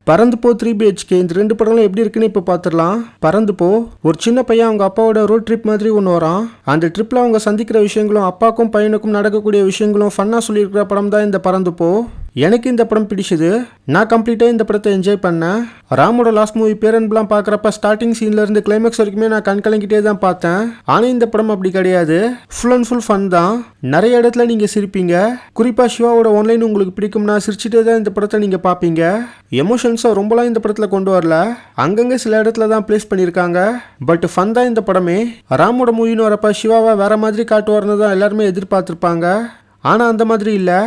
பறந்து போ 3BHK இந்த ரெண்டு படங்களும் எப்படி இருக்குன்னு இப்போ பார்த்துடலாம். பறந்து போ ஒரு சின்ன பையன் அவங்க அப்பாவோட ரோட் ட்ரிப் மாதிரி ஒன்று வரான். அந்த ட்ரிப்பில் அவங்க சந்திக்கிற விஷயங்களும் அப்பாவுக்கும் பையனுக்கும் நடக்கக்கூடிய விஷயங்களும் ஃபன்னாக சொல்லியிருக்கிற படம் தான் இந்த பறந்து போ. எனக்கு இந்த படம் பிடிச்சது. நான் கம்ப்ளீட்டாக இந்த படத்தை என்ஜாய் பண்ணேன். ராமோட லாஸ்ட் மூவி பேரன்புலாம் பார்க்குறப்ப ஸ்டார்டிங் சீன்லேருந்து கிளைமேக்ஸ் வரைக்குமே நான் கண்கலங்கிட்டே தான் பார்த்தேன். ஆனால் இந்த படம் அப்படி கிடையாது. ஃபுல் அண்ட் ஃபுல் ஃபன் தான். நிறைய இடத்துல நீங்கள் சிரிப்பீங்க. குறிப்பாக சிவாவோட ஒன்லைன் உங்களுக்கு பிடிக்கும்னா சிரிச்சிட்டே தான் இந்த படத்தை நீங்கள் பார்ப்பீங்க. எமோஷன்ஸை ரொம்பலாம் இந்த படத்தில் கொண்டு வரல. அங்கங்கே சில இடத்துல தான் பிளேஸ் பண்ணியிருக்காங்க. பட் ஃபன் தான் இந்த படமே. ராமோட மூவின்னு வரப்ப சிவாவை வேற மாதிரி காட்டுவார்னு தான் எல்லாருமே எதிர்பார்த்துருப்பாங்க. ஆனால் அந்த மாதிரி இல்லை.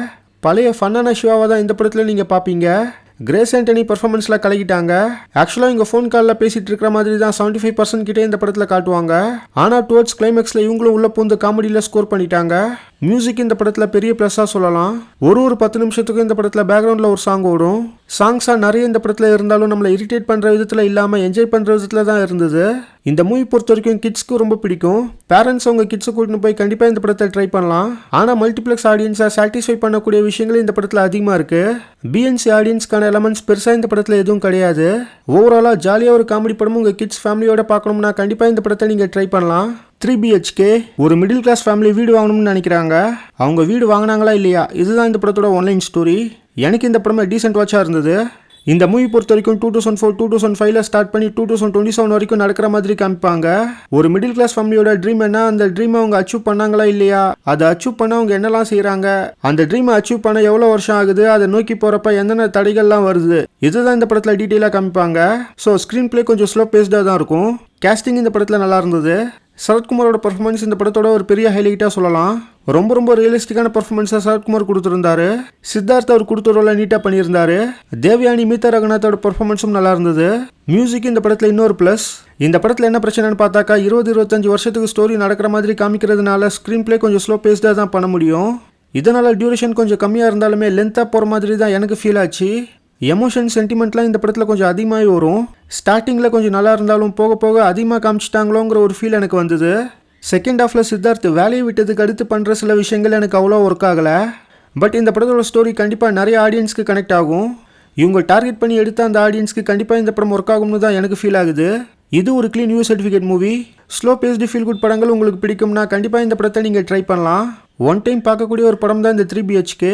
பழைய ஃபன்னான சிவாவை தான் இந்த படத்தில் நீங்கள் பார்ப்பீங்க. கிரேஸ் ஆண்டனி பர்ஃபார்மன்ஸில் கலக்கிட்டாங்க. ஆக்சுவலாக இங்கே ஃபோன் காலில் பேசிகிட்டு இருக்கிற மாதிரி தான் 75% கிட்டே இந்த படத்தில் காட்டுவாங்க. ஆனால் டுவர்ட்ஸ் கிளைமேக்ஸில் இவங்களும் உள்ள பூந்து காமெடியில் ஸ்கோர் பண்ணிட்டாங்க. மியூசிக் இந்த படத்தில் பெரிய ப்ளஸ்ஸாக சொல்லலாம். ஒரு 10 நிமிஷத்துக்கும் இந்த படத்தில் பேக்ரவுண்டில் ஒரு சாங் ஓடும். சாங்ஸாக நிறைய இந்த படத்தில் இருந்தாலும் நம்மளை இரிட்டேட் பண்ணுற விதத்தில் இல்லாமல் என்ஜாய் பண்ணுற விதத்தில் தான் இருந்தது. இந்த மூவி பொறுத்த வரைக்கும் கிட்ஸ்க்கு ரொம்ப பிடிக்கும். பேரண்ட்ஸ் அவங்க கிட்ஸை கூட்டின்னு போய் கண்டிப்பாக இந்த படத்தை ட்ரை பண்ணலாம். ஆனால் மல்டிப்ளெக்ஸ் ஆடியன்ஸை சாட்டிஸ்ஃபை பண்ணக்கூடிய விஷயங்கள் இந்த படத்தில் அதிகமாக இருக்குது. பிஎன்சி ஆடியன்ஸ்க்கான எலமெண்ட்ஸ் பெருசாக இந்த படத்தில் எதுவும் கிடையாது. ஓவராலாக ஜாலியாக ஒரு காமெடி படமும் உங்கள் கிட்ஸ் ஃபேமிலியோட பார்க்கணும்னா கண்டிப்பாக இந்த படத்தை நீங்கள் ட்ரை பண்ணலாம். 3BHK ஒரு மிடில் கிளாஸ் ஃபேமிலி வீடு வாங்கணும்னு நினைக்கிறாங்க. அவங்க வீடு வாங்கினாங்களா இல்லையா, இதுதான் இந்த படத்தோட ஒன்லைன் ஸ்டோரி. எனக்கு இந்த படமே டீசென்ட் வாட்சாக இருந்தது. இந்த மூவி பொறுத்த வரைக்கும் 2004 2005 ஸ்டார்ட் பண்ணி 2027 வரைக்கும் நடக்கிற மாதிரி காமிப்பாங்க. ஒரு மிடில் கிளாஸ் ஃபேமிலியோட ட்ரீம் என்ன, அந்த ட்ரீமை அவங்க அச்சீவ் பண்ணாங்களா இல்லையா, அதை அச்சீவ் பண்ண அவங்க என்னெல்லாம் செய்கிறாங்க, அந்த ட்ரீமை அச்சீவ் பண்ண எவ்வளோ வருஷம் ஆகுது, அதை நோக்கி போகிறப்ப என்னென்ன தடைகள்லாம் வருது, இதுதான் இந்த படத்தில் டீட்டெயிலாக காமிப்பாங்க. ஸோ ஸ்க்ரீன் பிளே கொஞ்சம் ஸ்லோ பேஸ்டாக தான் இருக்கும். கேஸ்டிங் இந்த படத்தில் நல்லா இருந்தது. சரத்குமாரோட பர்ஃபார்மன்ஸ் இந்த படத்தோட ஒரு பெரிய ஹைலைட்டாக சொல்லலாம். ரொம்ப ரியலிஸ்டிக்கான பர்ஃபார்மன்ஸை சரத்குமார் கொடுத்துருந்தாரு. சித்தார்த் அவர் கொடுத்த ரோலை நீட்டாக பண்ணியிருந்தாரு. தேவயானி மீதா ரகுநாத்தோட பர்ஃபார்மன்ஸும் நல்லா இருந்தது. மியூசிக் இந்த படத்தில் இன்னொரு ப்ளஸ். இந்த படத்தில் என்ன பிரச்சனைன்னு பார்த்தாக்கா 20-25 வருஷத்துக்கு ஸ்டோரி நடக்கிற மாதிரி காமிக்கிறதுனால ஸ்க்ரீன் பிளே கொஞ்சம் ஸ்லோ பேஸ்டாக தான் பண்ண முடியும். இதனால் டியூரேஷன் கொஞ்சம் கம்மியாக இருந்தாலுமே லென்த்தாக போகிற மாதிரி தான் எனக்கு ஃபீல் ஆச்சு. எமோஷன் சென்டிமெண்ட்லாம் இந்த படத்தில் கொஞ்சம் அதிகமாகவே வரும். ஸ்டார்டிங்கில் கொஞ்சம் நல்லா இருந்தாலும் போக போக அதிகமாக காமிச்சிட்டாங்களோங்கிற ஒரு ஃபீல் எனக்கு வந்தது. செகண்ட் ஹாஃபில் சித்தார்த் வேலையை விட்டதுக்கு அடுத்து பண்ணுற சில விஷயங்கள் எனக்கு அவ்வளோ ஒர்க் ஆகலை. பட் இந்த படத்தோட ஸ்டோரி கண்டிப்பாக நிறைய ஆடியன்ஸ்க்கு கனெக்ட் ஆகும். இவங்க டார்கெட் பண்ணி எடுத்த அந்த ஆடியன்ஸ்க்கு கண்டிப்பாக இந்த படம் ஒர்க் ஆகும்னு தான் எனக்கு ஃபீல் ஆகுது. இது ஒரு clean new certificate movie. Slow based feel good படங்கள் உங்களுக்கு பிடிக்கும்னா கண்டிப்பாக இந்த படத்தை நீங்கள் ட்ரை பண்ணலாம். ஒன் டைம் பார்க்கக்கூடிய ஒரு படம் தான் இந்த 3BHK.